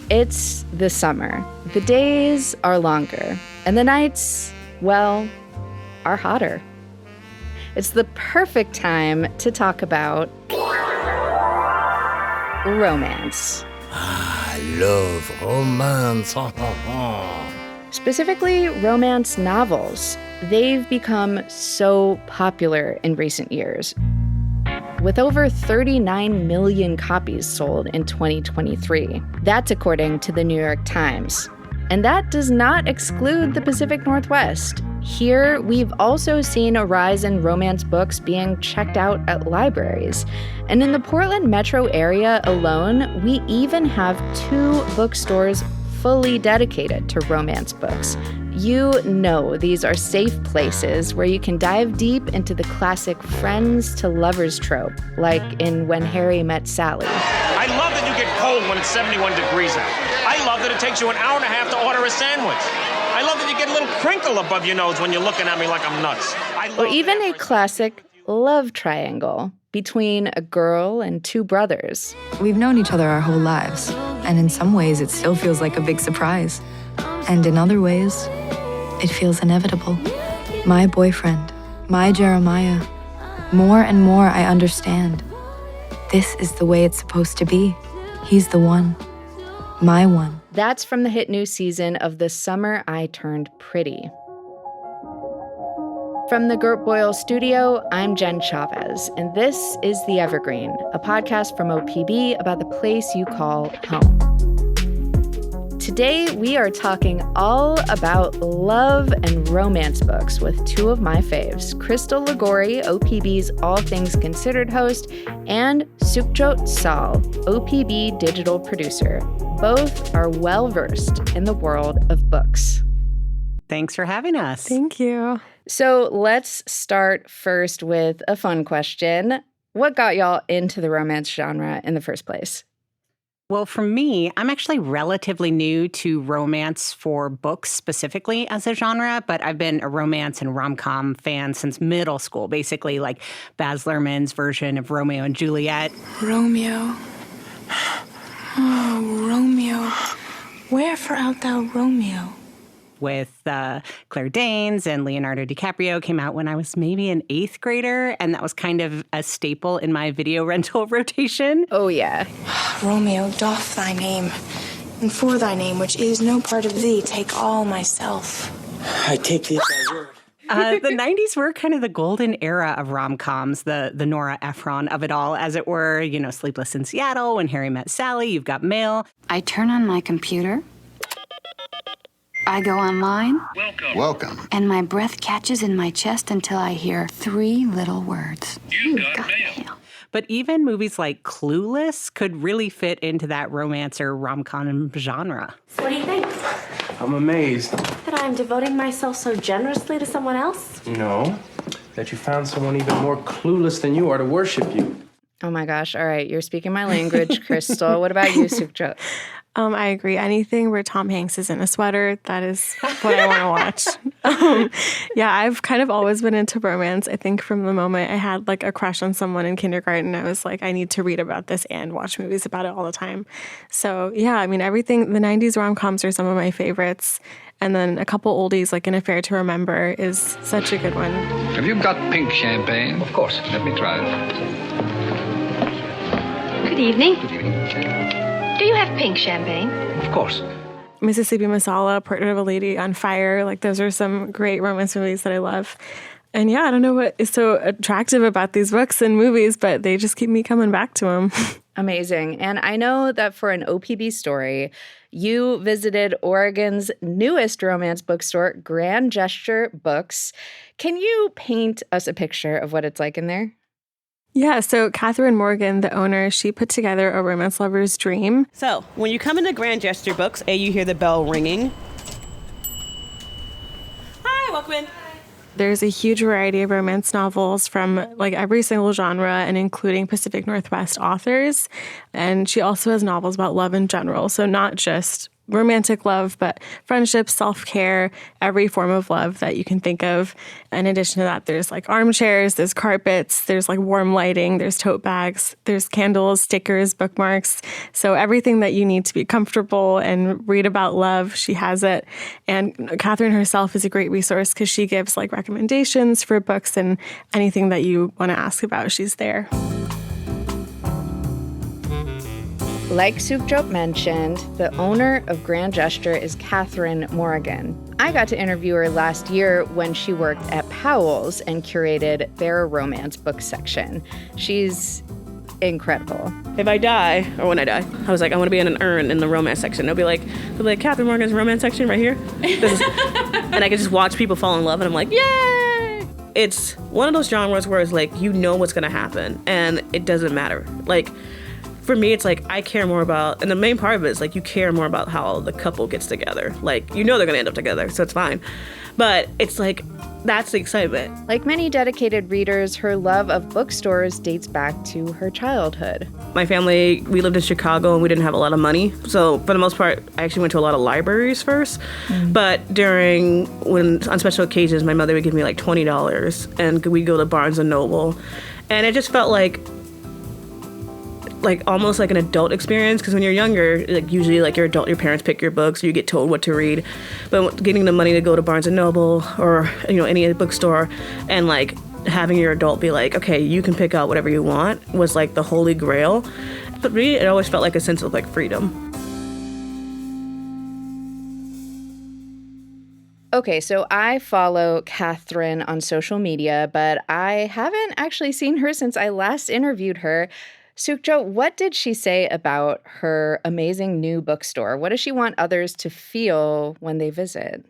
It's the summer. The days are longer, and the nights, well, are hotter. It's the perfect time to talk about romance. I love romance. Specifically, romance novels. They've become so popular in recent years, with over 39 million copies sold in 2023. That's according to the New York Times. And that does not exclude the Pacific Northwest. Here, we've also seen a rise in romance books being checked out at libraries. And in the Portland metro area alone, we even have 2 bookstores fully dedicated to romance books. You know these are safe places where you can dive deep into the classic friends to lovers trope, like in When Harry Met Sally. I love that you get cold when it's 71 degrees out. I love that it takes you an hour and a half to order a sandwich. I love that you get a little crinkle above your nose when you're looking at me like I'm nuts. Or even a classic love triangle between a girl and 2 brothers. We've known each other our whole lives, and in some ways it still feels like a big surprise. And in other ways, it feels inevitable. My boyfriend, my Jeremiah. More and more I understand. This is the way it's supposed to be. He's the one. My one. That's from the hit new season of The Summer I Turned Pretty. From the Gert Boyle studio, I'm Jen Chavez, and this is The Evergreen, a podcast from OPB about the place you call home. Today, we are talking all about love and romance books with 2 of my faves, Crystal Ligori, OPB's All Things Considered host, and Sukhjot Sal, OPB digital producer. Both are well-versed in the world of books. Thanks for having us. Thank you. So let's start first with a fun question. What got y'all into the romance genre in the first place? Well, for me, I'm actually relatively new to romance for books specifically as a genre, but I've been a romance and rom-com fan since middle school, basically like Baz Luhrmann's version of Romeo and Juliet. Romeo. Oh, Romeo. Wherefore art thou Romeo? With Claire Danes and Leonardo DiCaprio came out when I was maybe an 8th grader, and that was kind of a staple in my video rental rotation. Oh, yeah. Romeo, doff thy name, and for thy name, which is no part of thee, take all myself. I take thee at thy word. The 90s were kind of the golden era of rom-coms, the Nora Ephron of it all, as it were. You know, Sleepless in Seattle, When Harry Met Sally, You've Got Mail. I turn on my computer. I go online. Welcome. And my breath catches in my chest until I hear 3 little words. You've got mail. But even movies like Clueless could really fit into that romance or rom-com genre. So what do you think? I'm amazed. That I'm devoting myself so generously to someone else? No, that you found someone even more clueless than you are to worship you. Oh my gosh. All right. You're speaking my language, Crystal. What about you, Sukhjot? I agree. Anything where Tom Hanks is in a sweater, that is what I want to watch. Yeah, I've kind of always been into romance. I think from the moment I had like a crush on someone in kindergarten, I was like, I need to read about this and watch movies about it all the time. So yeah, I mean, everything, the 90s rom-coms are some of my favorites. And then a couple oldies, like An Affair to Remember is such a good one. Have you got pink champagne? Of course. Let me try it. Good evening. Good evening. Do you have pink champagne? Of course. Mississippi Masala, Portrait of a Lady on Fire. Like, those are some great romance movies that I love. And yeah, I don't know what is so attractive about these books and movies, but they just keep me coming back to them. Amazing. And I know that for an OPB story, you visited Oregon's newest romance bookstore, Grand Gesture Books. Can you paint us a picture of what it's like in there? Yeah, so Catherine Morgan, the owner, she put together a romance lover's dream. So when you come into Grand Gesture Books and you hear the bell ringing. Hi, welcome in. There's a huge variety of romance novels from like every single genre and including Pacific Northwest authors. And she also has novels about love in general. So not just romantic love, but friendship, self-care, every form of love that you can think of. In addition to that, there's like armchairs, there's carpets, there's like warm lighting, there's tote bags, there's candles, stickers, bookmarks. So everything that you need to be comfortable and read about love, she has it. And Catherine herself is a great resource because she gives like recommendations for books, and anything that you want to ask about, she's there. Like Sukhjot mentioned, the owner of Grand Gesture is Catherine Morgan. I got to interview her last year when she worked at Powell's and curated their romance book section. She's incredible. If I die, or when I die, I was like, I want to be in an urn in the romance section. They'll be like, Catherine Morgan's romance section right here. And I can just watch people fall in love, and I'm like, yay! It's one of those genres where it's like, you know what's going to happen, and it doesn't matter. Like, for me, it's like I care more about, and the main part of it is like you care more about how the couple gets together. Like, you know they're gonna end up together, so it's fine. But it's like, that's the excitement. Like many dedicated readers, her love of bookstores dates back to her childhood. My family, we lived in Chicago and we didn't have a lot of money. So for the most part, I actually went to a lot of libraries first. But on special occasions, my mother would give me like $20 and we'd go to Barnes & Noble. And it just felt like almost like an adult experience, because when you're younger, like usually like you're adult, your parents pick your books, you get told what to read. But getting the money to go to Barnes & Noble or any bookstore and like having your adult be like, okay, you can pick out whatever you want, was like the holy grail. But really, it always felt like a sense of like freedom. Okay, so I follow Catherine on social media, but I haven't actually seen her since I last interviewed her. Sukhjot, what did she say about her amazing new bookstore? What does she want others to feel when they visit?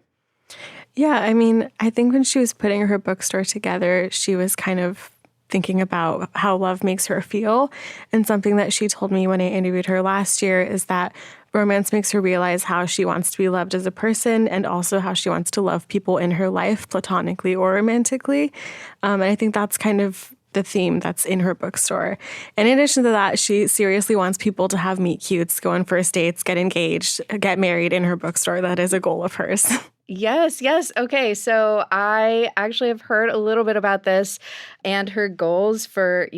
Yeah, I mean, I think when she was putting her bookstore together, she was kind of thinking about how love makes her feel. And something that she told me when I interviewed her last year is that romance makes her realize how she wants to be loved as a person and also how she wants to love people in her life, platonically or romantically. And I think that's kind of the theme that's in her bookstore. And in addition to that, she seriously wants people to have meet cutes, go on first dates, get engaged, get married in her bookstore. That is a goal of hers. Yes. Okay, so I actually have heard a little bit about this and her goals for,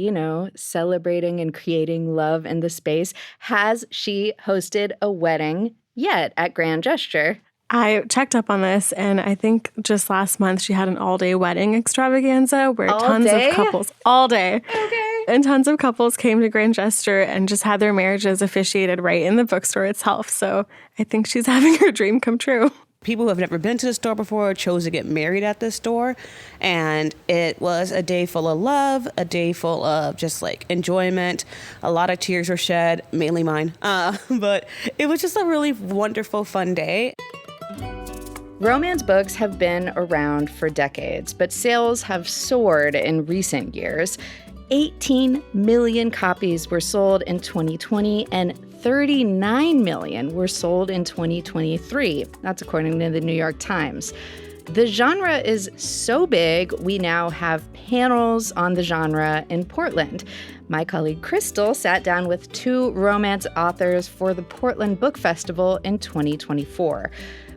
celebrating and creating love in the space. Has she hosted a wedding yet at Grand Gesture? I checked up on this, and I think just last month she had an all-day wedding extravaganza where tons of couples, all day, and tons of couples came to Grand Gesture and just had their marriages officiated right in the bookstore itself. So I think she's having her dream come true. People who have never been to the store before chose to get married at this store, and it was a day full of love, a day full of just like enjoyment. A lot of tears were shed, mainly mine, but it was just a really wonderful, fun day. Romance books have been around for decades, but sales have soared in recent years. 18 million copies were sold in 2020 and 39 million were sold in 2023. That's according to the New York Times. The genre is so big, we now have panels on the genre in Portland. My colleague Crystal sat down with 2 romance authors for the Portland Book Festival in 2024.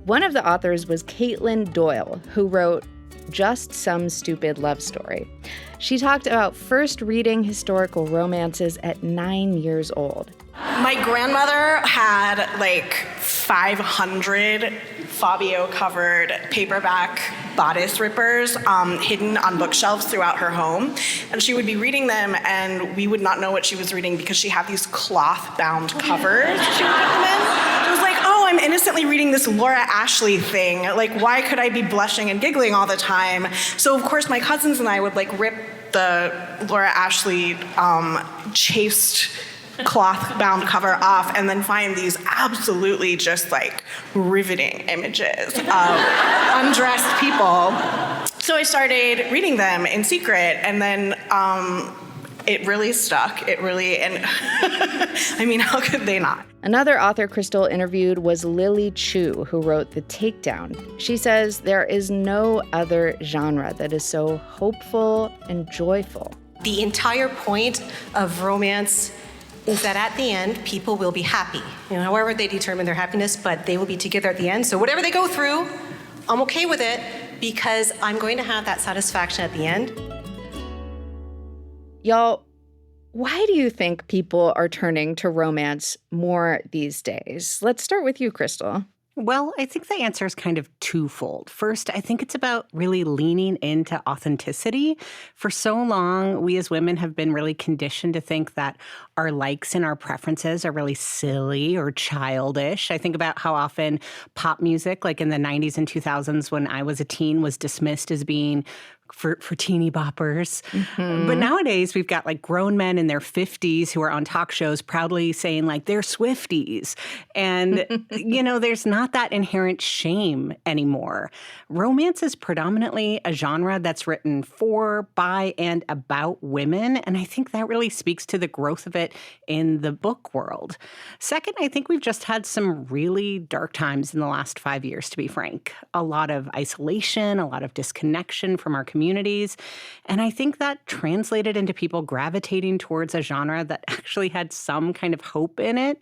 One of the authors was Caitlin Doyle, who wrote Just Some Stupid Love Story. She talked about first reading historical romances at 9 years old. My grandmother had like 500 Fabio-covered paperback bodice rippers hidden on bookshelves throughout her home. And she would be reading them, and we would not know what she was reading because she had these cloth-bound covers she would put them in. It was like, oh, I'm innocently reading this Laura Ashley thing. Like, why could I be blushing and giggling all the time? So, of course, my cousins and I would like rip the Laura Ashley chased cloth-bound cover off and then find these absolutely just like riveting images of undressed people. So I started reading them in secret, and then it really stuck. And I mean, how could they not? Another author Crystal interviewed was Lily Chu, who wrote The Takedown. She says there is no other genre that is so hopeful and joyful. The entire point of romance is that at the end, people will be happy. However they determine their happiness, but they will be together at the end. So whatever they go through, I'm okay with it because I'm going to have that satisfaction at the end. Y'all, why do you think people are turning to romance more these days? Let's start with you, Crystal. Well, I think the answer is kind of twofold. First, I think it's about really leaning into authenticity. For so long, we as women have been really conditioned to think that our likes and our preferences are really silly or childish. I think about how often pop music, like in the 90s and 2000s when I was a teen, was dismissed as being for teeny boppers. Mm-hmm. But nowadays, we've got like grown men in their 50s who are on talk shows proudly saying like they're Swifties. And, there's not that inherent shame anymore. Romance is predominantly a genre that's written for, by, and about women. And I think that really speaks to the growth of it in the book world. Second, I think we've just had some really dark times in the last 5 years, to be frank. A lot of isolation, a lot of disconnection from our communities. And I think that translated into people gravitating towards a genre that actually had some kind of hope in it.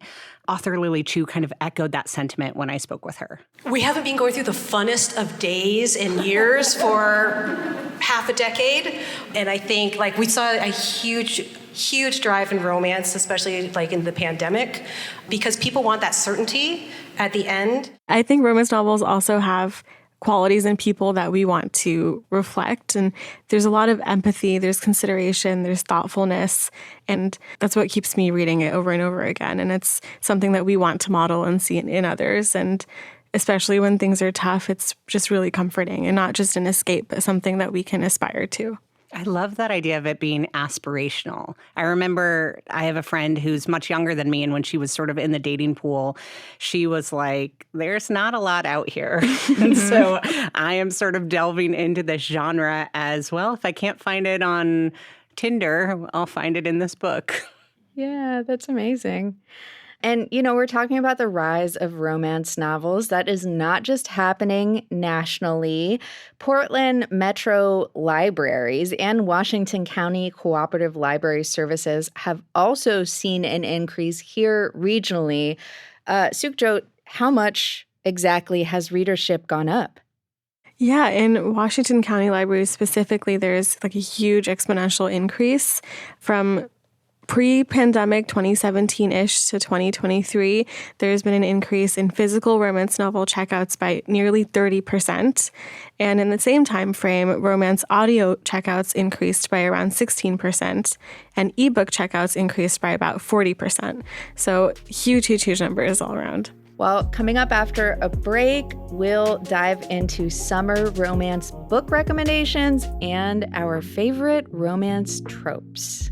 Author Lily Chu kind of echoed that sentiment when I spoke with her. We haven't been going through the funnest of days and years for half a decade. And I think we saw a huge drive in romance, especially in the pandemic, because people want that certainty at the end. I think romance novels also have qualities in people that we want to reflect. And there's a lot of empathy, there's consideration, there's thoughtfulness. And that's what keeps me reading it over and over again. And it's something that we want to model and see in others. And especially when things are tough, it's just really comforting and not just an escape, but something that we can aspire to. I love that idea of it being aspirational. I remember I have a friend who's much younger than me, and when she was sort of in the dating pool, she was like, there's not a lot out here. And so I am sort of delving into this genre as well. If I can't find it on Tinder, I'll find it in this book. Yeah, that's amazing. And, we're talking about the rise of romance novels. That is not just happening nationally. Portland Metro Libraries and Washington County Cooperative Library Services have also seen an increase here regionally. Sukjot, how much exactly has readership gone up? Yeah, in Washington County Libraries specifically, there's a huge exponential increase from pre-pandemic 2017-ish to 2023, there's been an increase in physical romance novel checkouts by nearly 30%. And in the same time frame, romance audio checkouts increased by around 16%, and ebook checkouts increased by about 40%. So huge numbers all around. Well, coming up after a break, we'll dive into summer romance book recommendations and our favorite romance tropes.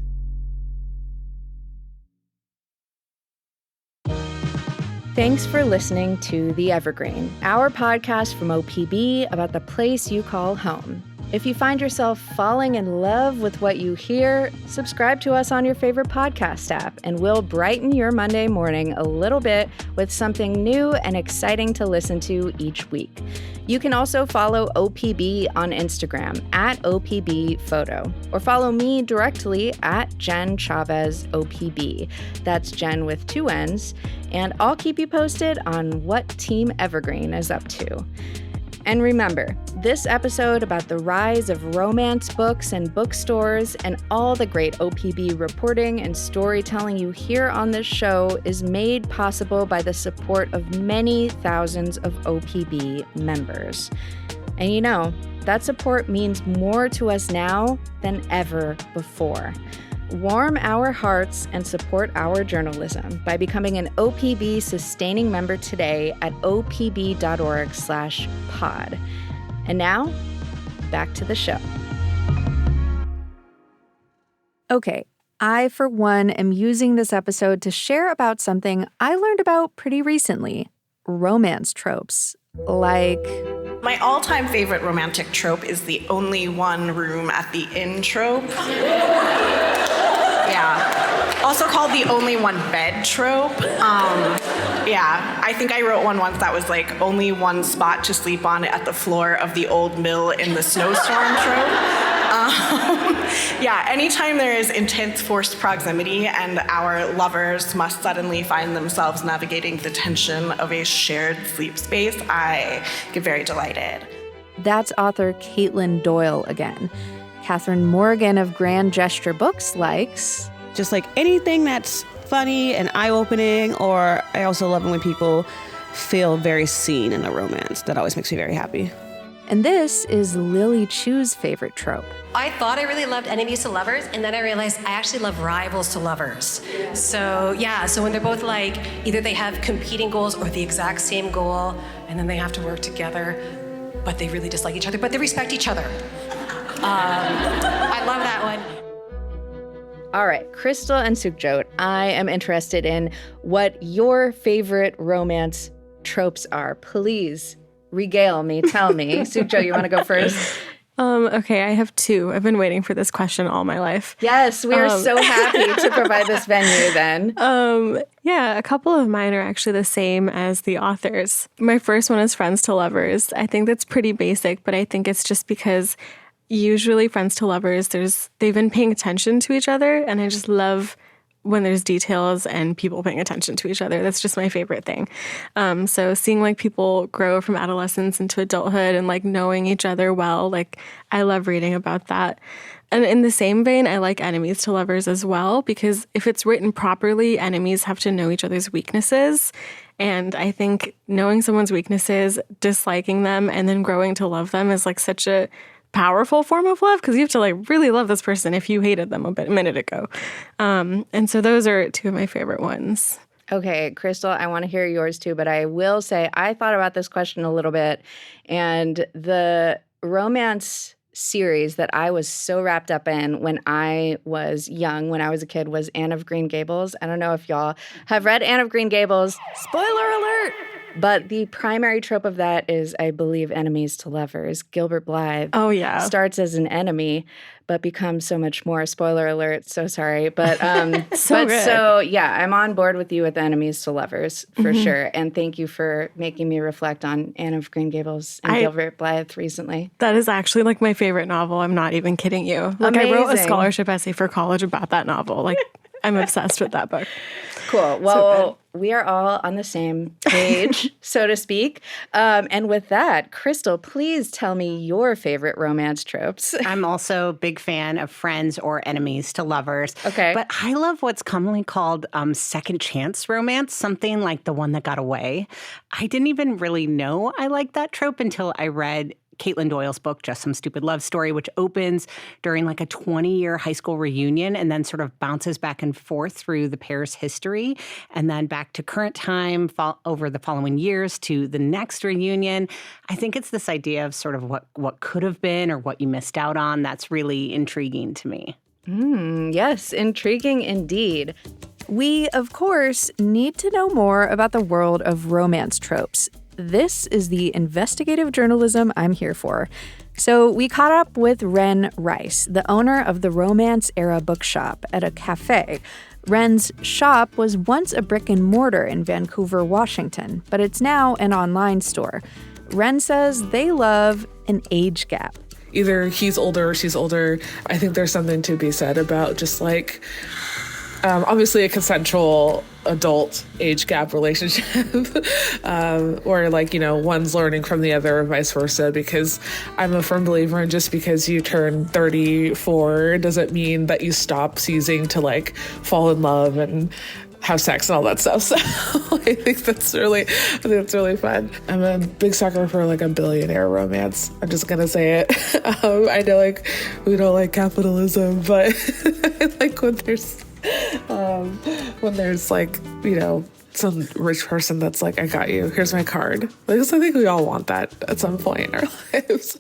Thanks for listening to The Evergreen, our podcast from OPB about the place you call home. If you find yourself falling in love with what you hear, subscribe to us on your favorite podcast app, and we'll brighten your Monday morning a little bit with something new and exciting to listen to each week. You can also follow OPB on Instagram at OPB Photo, or follow me directly at Jen Chavez OPB. That's Jen with 2 N's, and I'll keep you posted on what Team Evergreen is up to. And remember, this episode about the rise of romance books and bookstores and all the great OPB reporting and storytelling you hear on this show is made possible by the support of many thousands of OPB members. And that support means more to us now than ever before. Warm our hearts and support our journalism by becoming an OPB sustaining member today at opb.org/pod. And now, back to the show. Okay, I, for one, am using this episode to share about something I learned about pretty recently: romance tropes. My all-time favorite romantic trope is the only one room at the inn trope. Yeah. Also called the only one bed trope. I think I wrote one once that was only one spot to sleep on at the floor of the old mill in the snowstorm trope. Yeah, anytime there is intense forced proximity and our lovers must suddenly find themselves navigating the tension of a shared sleep space, I get very delighted. That's author Caitlin Doyle again. Catherine Morgan of Grand Gesture Books likes... just like anything that's funny and eye-opening, or I also love it when people feel very seen in a romance. That always makes me very happy. And this is Lily Chu's favorite trope. I thought I really loved enemies to lovers, and then I realized I actually love rivals to lovers. So when they're both like, either they have competing goals or the exact same goal, and then they have to work together, but they really dislike each other, but they respect each other. I love that one. All right, Crystal and Sukhjot, I am interested in what your favorite romance tropes are. Please regale me, tell me. Sukhjot, you want to go first? Okay, I have two. I've been waiting for this question all my life. Yes, we are so happy to provide this venue then. Yeah, a couple of mine are actually the same as the authors. My first one is friends to lovers. I think that's pretty basic, but I think it's just because usually friends to lovers, they've been paying attention to each other, and I just love when there's details and people paying attention to each other. That's just my favorite thing. So seeing like people grow from adolescence into adulthood and like knowing each other well, like I love reading about that. And in the same vein, I like enemies to lovers as well, because if it's written properly, enemies have to know each other's weaknesses. And I think knowing someone's weaknesses, disliking them, and then growing to love them is like such a powerful form of love, because you have to like really love this person if you hated them a minute ago. And so those are two of my favorite ones. Okay, Crystal, I want to hear yours too, but I will say I thought about this question a little bit, and the romance series that I was so wrapped up in when I was young, when I was a kid, was Anne of Green Gables. I don't know if y'all have read Anne of Green Gables. Spoiler alert! But the primary trope of that is, I believe, enemies to lovers. Gilbert Blythe starts as an enemy, but becomes so much more. Spoiler alert, so sorry. But so yeah, I'm on board with you with enemies to lovers for sure. And thank you for making me reflect on Anne of Green Gables and Gilbert Blythe recently. That is actually like my favorite novel. I'm not even kidding you. Like I wrote a scholarship essay for college about that novel. Like I'm obsessed with that book. Cool. Well, we are all on the same page, so to speak. And with that, Crystal, please tell me your favorite romance tropes. I'm also a big fan of friends or enemies to lovers. Okay. But I love what's commonly called second chance romance, something like The One That Got Away. I didn't even really know I liked that trope until I read Caitlin Doyle's book, Just Some Stupid Love Story, which opens during like a 20-year high school reunion and then sort of bounces back and forth through the pair's history and then back to current time over the following years to the next reunion. I think it's this idea of sort of what could have been or what you missed out on that's really intriguing to me. Yes, intriguing indeed. We, of course, need to know more about the world of romance tropes. This is the investigative journalism I'm here for. So we caught up with Ren Rice, the owner of the Romance Era Bookshop, at a cafe. Ren's shop was once a brick and mortar in Vancouver, Washington, but it's now an online store. Ren says they love an age gap. Either he's older or she's older. I think there's something to be said about just like, obviously a consensual adult age gap relationship or like, you know, one's learning from the other or vice versa, because I'm a firm believer in just because you turn 34 doesn't mean that you stop seizing to like fall in love and have sex and all that stuff. So I think that's really fun. I'm a big sucker for like a billionaire romance. I'm just gonna say it. I know like we don't like capitalism, but I like when there's like, you know, some rich person that's like, I got you, here's my card. Because I think we all want that at some point in our lives.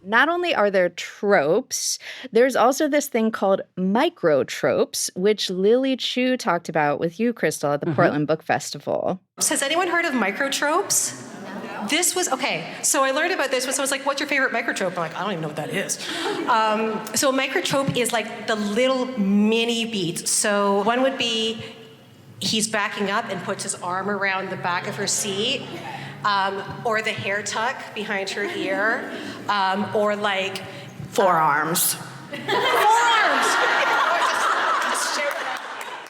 Not only are there tropes, there's also this thing called micro-tropes, which Lily Chu talked about with you, Crystal, at the Portland Book Festival. Has anyone heard of micro-tropes? This was, okay, so I learned about this when someone's like, what's your favorite microtrope? I'm like, I don't even know what that is. So a microtrope is like the little mini beats. So one would be, he's backing up and puts his arm around the back of her seat, or the hair tuck behind her ear, or like Forearms.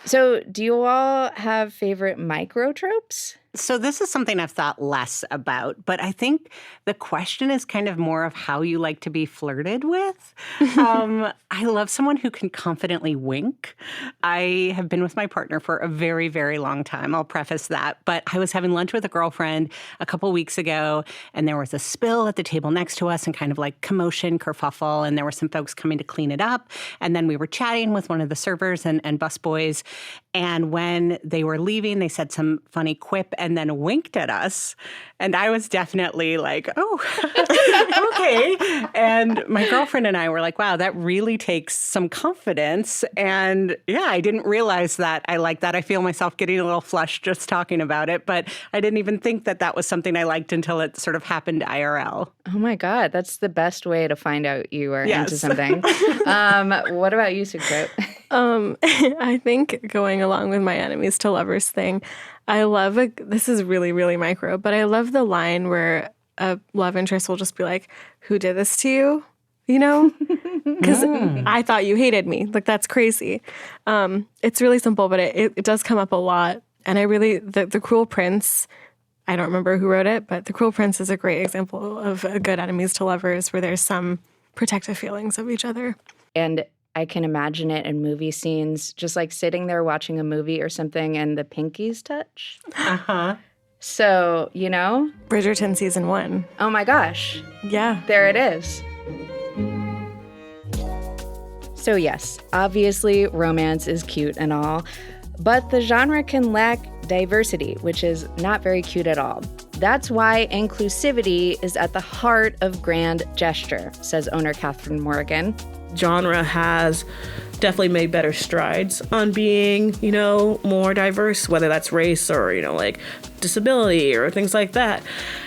So, do you all have favorite microtropes? So this is something I've thought less about, but I think the question is kind of more of how you like to be flirted with. I love someone who can confidently wink. I have been with my partner for a very, very long time. I'll preface that. But I was having lunch with a girlfriend a couple weeks ago, and there was a spill at the table next to us and kind of like commotion, kerfuffle, and there were some folks coming to clean it up. And then we were chatting with one of the servers and busboys. And when they were leaving, they said some funny quip and then winked at us. And I was definitely like, oh, okay. And my girlfriend and I were like, wow, that really takes some confidence. And yeah, I didn't realize that I like that. I feel myself getting a little flushed just talking about it. But I didn't even think that that was something I liked until it sort of happened IRL. Oh my God, that's the best way to find out you are Yes. into something. What about you, Sukhjot? I think going along with my enemies to lovers thing, I love this is really, really micro, but I love the line where a love interest will just be like, who did this to you? You know? Because I thought you hated me. Like, that's crazy. It's really simple, but it does come up a lot. And I really, the Cruel Prince, I don't remember who wrote it, but The Cruel Prince is a great example of a good enemies to lovers where there's some protective feelings of each other. And I can imagine it in movie scenes, just like sitting there watching a movie or something and the pinkies touch. Uh-huh. So, you know? Bridgerton season 1. Oh my gosh. Yeah. There it is. So yes, obviously romance is cute and all, but the genre can lack diversity, which is not very cute at all. That's why inclusivity is at the heart of grand gesture, says owner Catherine Morgan. Genre has definitely made better strides on being, more diverse, whether that's race or, like disability or things like that.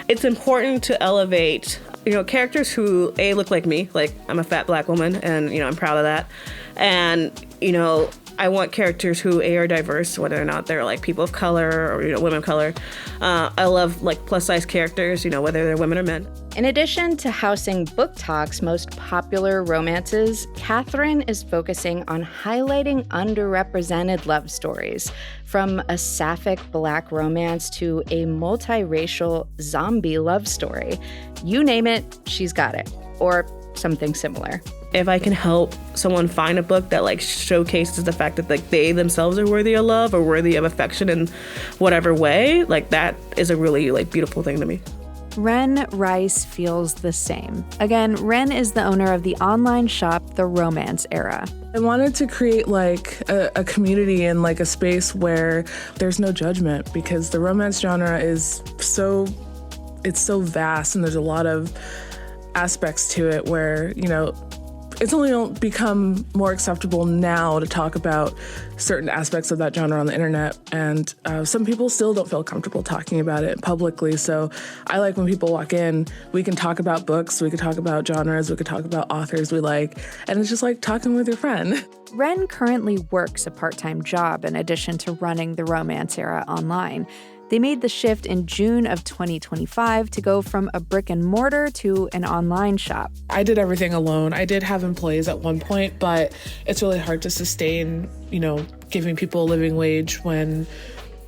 It's important to elevate, characters who, A, look like me, like I'm a fat Black woman and, I'm proud of that. And, I want characters who, A, are diverse, whether or not they're like people of color or, women of color. I love like plus size characters, whether they're women or men. In addition to housing Book Talk's most popular romances, Catherine is focusing on highlighting underrepresented love stories, from a sapphic Black romance to a multiracial zombie love story. You name it, she's got it, or something similar. If I can help someone find a book that like showcases the fact that like they themselves are worthy of love or worthy of affection in whatever way, like that is a really like beautiful thing to me. Ren Rice feels the same. Again, Ren is the owner of the online shop, The Romance Era. I wanted to create like a community and like a space where there's no judgment, because the romance genre is so vast and there's a lot of aspects to it where, it's only become more acceptable now to talk about certain aspects of that genre on the internet. And some people still don't feel comfortable talking about it publicly. So I like when people walk in, we can talk about books, we could talk about genres, we could talk about authors we like. And it's just like talking with your friend. Ren currently works a part-time job in addition to running the Romance Era online. They made the shift in June of 2025 to go from a brick and mortar to an online shop. I did everything alone. I did have employees at one point, but it's really hard to sustain, giving people a living wage when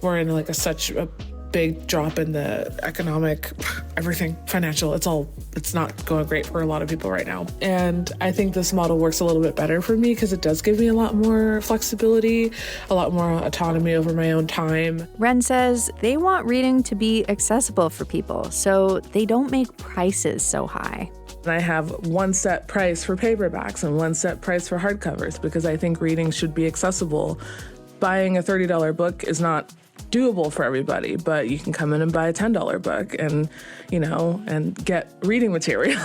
we're in like such a big drop in the economic, everything, financial. It's not going great for a lot of people right now. And I think this model works a little bit better for me because it does give me a lot more flexibility, a lot more autonomy over my own time. Ren says they want reading to be accessible for people, so they don't make prices so high. I have one set price for paperbacks and one set price for hardcovers because I think reading should be accessible. Buying a $30 book is not doable for everybody, but you can come in and buy a $10 book and, and get reading material.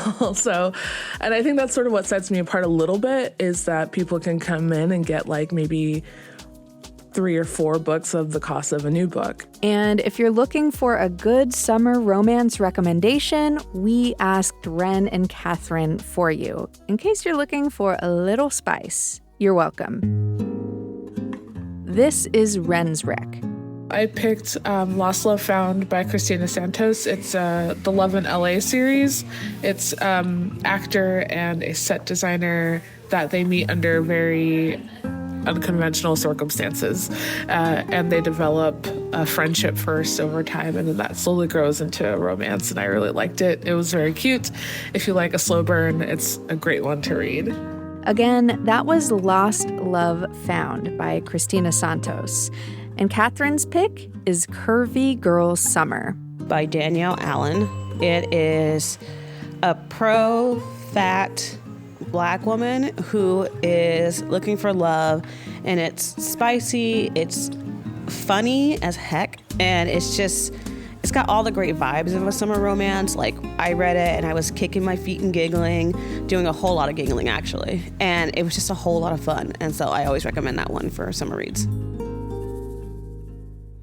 And I think that's sort of what sets me apart a little bit, is that people can come in and get like maybe 3 or 4 books of the cost of a new book. And if you're looking for a good summer romance recommendation, we asked Ren and Catherine for you, in case you're looking for a little spice. You're welcome. This is Ren's Rec. I picked Lost Love Found by Christina Santos. It's the Love in LA series. It's actor and a set designer that they meet under very unconventional circumstances, and they develop a friendship first over time, and then that slowly grows into a romance, and I really liked it. It was very cute. If you like a slow burn, it's a great one to read. Again, that was Lost Love Found by Christina Santos. And Catherine's pick is Curvy Girl Summer by Danielle Allen. It is a pro-fat Black woman who is looking for love, and it's spicy, it's funny as heck, and it's got all the great vibes of a summer romance. Like, I read it and I was kicking my feet and giggling, doing a whole lot of giggling actually, and it was just a whole lot of fun, and so I always recommend that one for summer reads.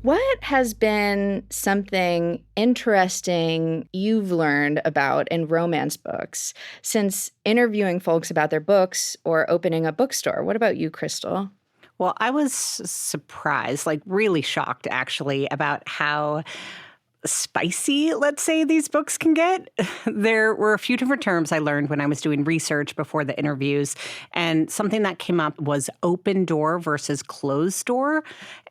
What has been something interesting you've learned about in romance books since interviewing folks about their books or opening a bookstore? What about you, Crystal? Well, I was surprised, like really shocked actually, about how spicy, let's say, these books can get. There were a few different terms I learned when I was doing research before the interviews, and something that came up was open door versus closed door.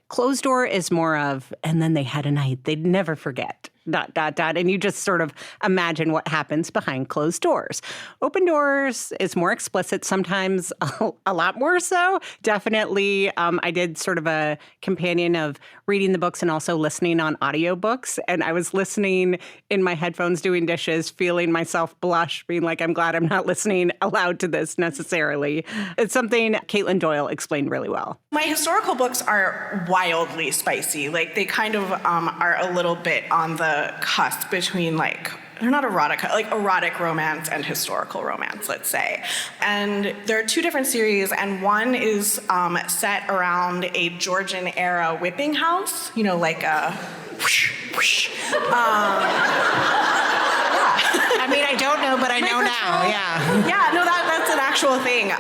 Closed door is more of, and then they had a night they'd never forget, ... And you just sort of imagine what happens behind closed doors. Open doors is more explicit, sometimes a lot more so. Definitely, I did sort of a companion of reading the books and also listening on audiobooks. And I was listening in my headphones doing dishes, feeling myself blush, being like, I'm glad I'm not listening aloud to this necessarily. It's something Caitlin Doyle explained really well. My historical books are wildly spicy. Like, they kind of are a little bit on the cusp between, like, they're not erotic, like erotic romance and historical romance, let's say. And there are two different series, and one is set around a Georgian era whipping house, you know, like a whoosh, whoosh. I mean, I don't know, but I know now. Yeah. Yeah, no, that's an actual thing.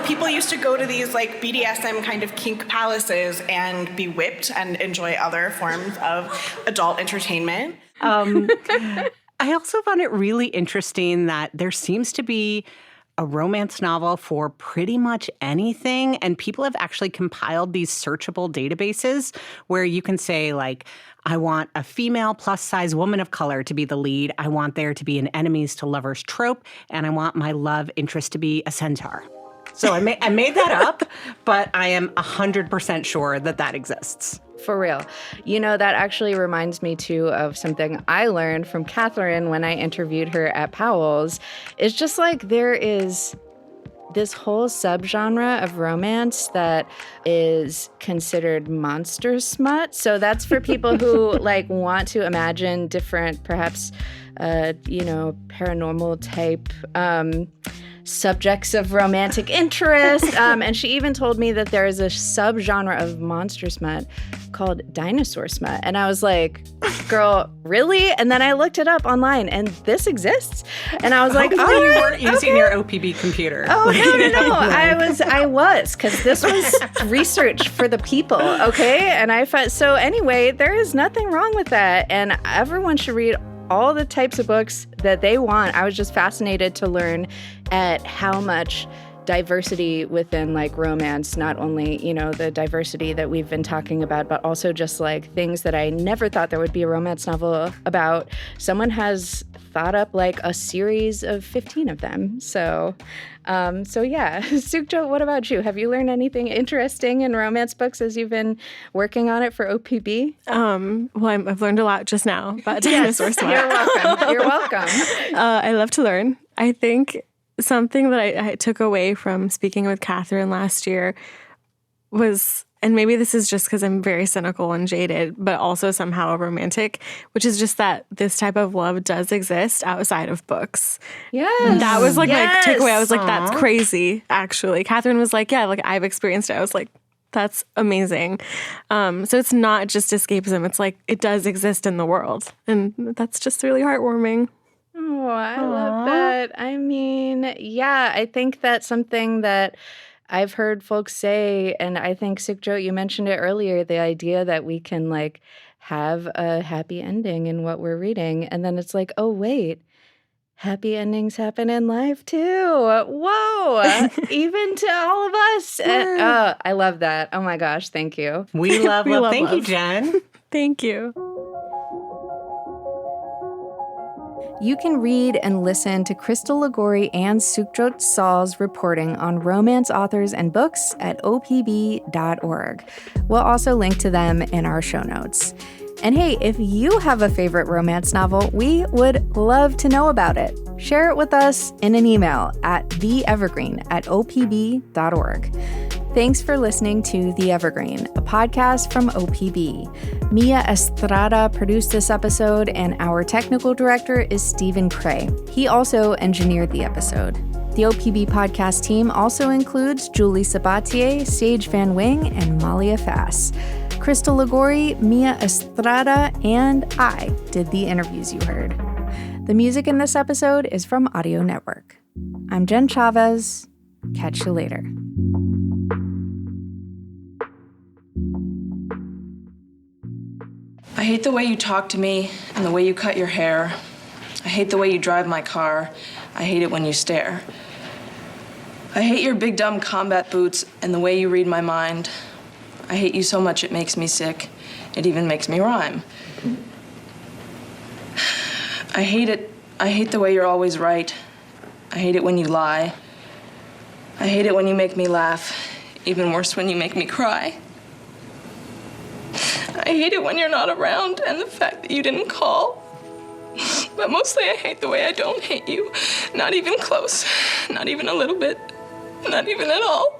People used to go to these like BDSM kind of kink palaces and be whipped and enjoy other forms of adult entertainment. I also found it really interesting that there seems to be a romance novel for pretty much anything, and people have actually compiled these searchable databases where you can say, like, I want a female plus-size woman of color to be the lead, I want there to be an enemies to lovers trope, and I want my love interest to be a centaur. So I made that up, but I am 100% sure that exists. For real. You know, that actually reminds me, too, of something I learned from Catherine when I interviewed her at Powell's. It's just like there is this whole subgenre of romance that is considered monster smut. So that's for people who like want to imagine different, perhaps, paranormal type subjects of romantic interest. And she even told me that there is a subgenre of monster smut called dinosaur smut. And I was like, girl, really? And then I looked it up online, and this exists. And I was like, you weren't using your OPB computer. Oh, no. I was, because this was research for the people, okay? And I thought, so anyway, there is nothing wrong with that. And everyone should read all the types of books that they want. I was just fascinated to learn at how much diversity within like romance, not only, the diversity that we've been talking about, but also just like things that I never thought there would be a romance novel about. Someone has thought up like a series of 15 of them. So yeah. Sukjo, what about you? Have you learned anything interesting in romance books as you've been working on it for OPB? Well, I've learned a lot just now about dinosaur smut. You're welcome. I love to learn. I think something that I took away from speaking with Catherine last year was, and maybe this is just because I'm very cynical and jaded, but also somehow romantic, which is just that this type of love does exist outside of books. Yes. That was like my takeaway. I was like, that's crazy, actually. Catherine was like, yeah, like I've experienced it. I was like, that's amazing. So it's not just escapism. It's like it does exist in the world. And that's just really heartwarming. Oh, I love that. I mean, yeah, I think that's something that I've heard folks say, and I think Sukhjot, you mentioned it earlier, the idea that we can like have a happy ending in what we're reading. And then it's like, oh, wait, happy endings happen in life too. Whoa, even to all of us. Oh, I love that. Oh my gosh, thank you. We love love. Thank you, Jen. Thank you. You can read and listen to Crystal Lagori and Sukhjot Sal's reporting on romance authors and books at opb.org. We'll also link to them in our show notes. And hey, if you have a favorite romance novel, we would love to know about it. Share it with us in an email at theevergreen@opb.org. Thanks for listening to The Evergreen, a podcast from OPB. Mia Estrada produced this episode, and our technical director is Stephen Cray. He also engineered the episode. The OPB podcast team also includes Julie Sabatier, Sage Van Wing, and Malia Fass. Crystal Lagori, Mia Estrada, and I did the interviews you heard. The music in this episode is from Audio Network. I'm Jen Chavez. Catch you later. I hate the way you talk to me and the way you cut your hair. I hate the way you drive my car. I hate it when you stare. I hate your big dumb combat boots and the way you read my mind. I hate you so much it makes me sick. It even makes me rhyme. I hate it. I hate the way you're always right. I hate it when you lie. I hate it when you make me laugh. Even worse when you make me cry. I hate it when you're not around and the fact that you didn't call. But mostly I hate the way I don't hate you. Not even close. Not even a little bit. Not even at all.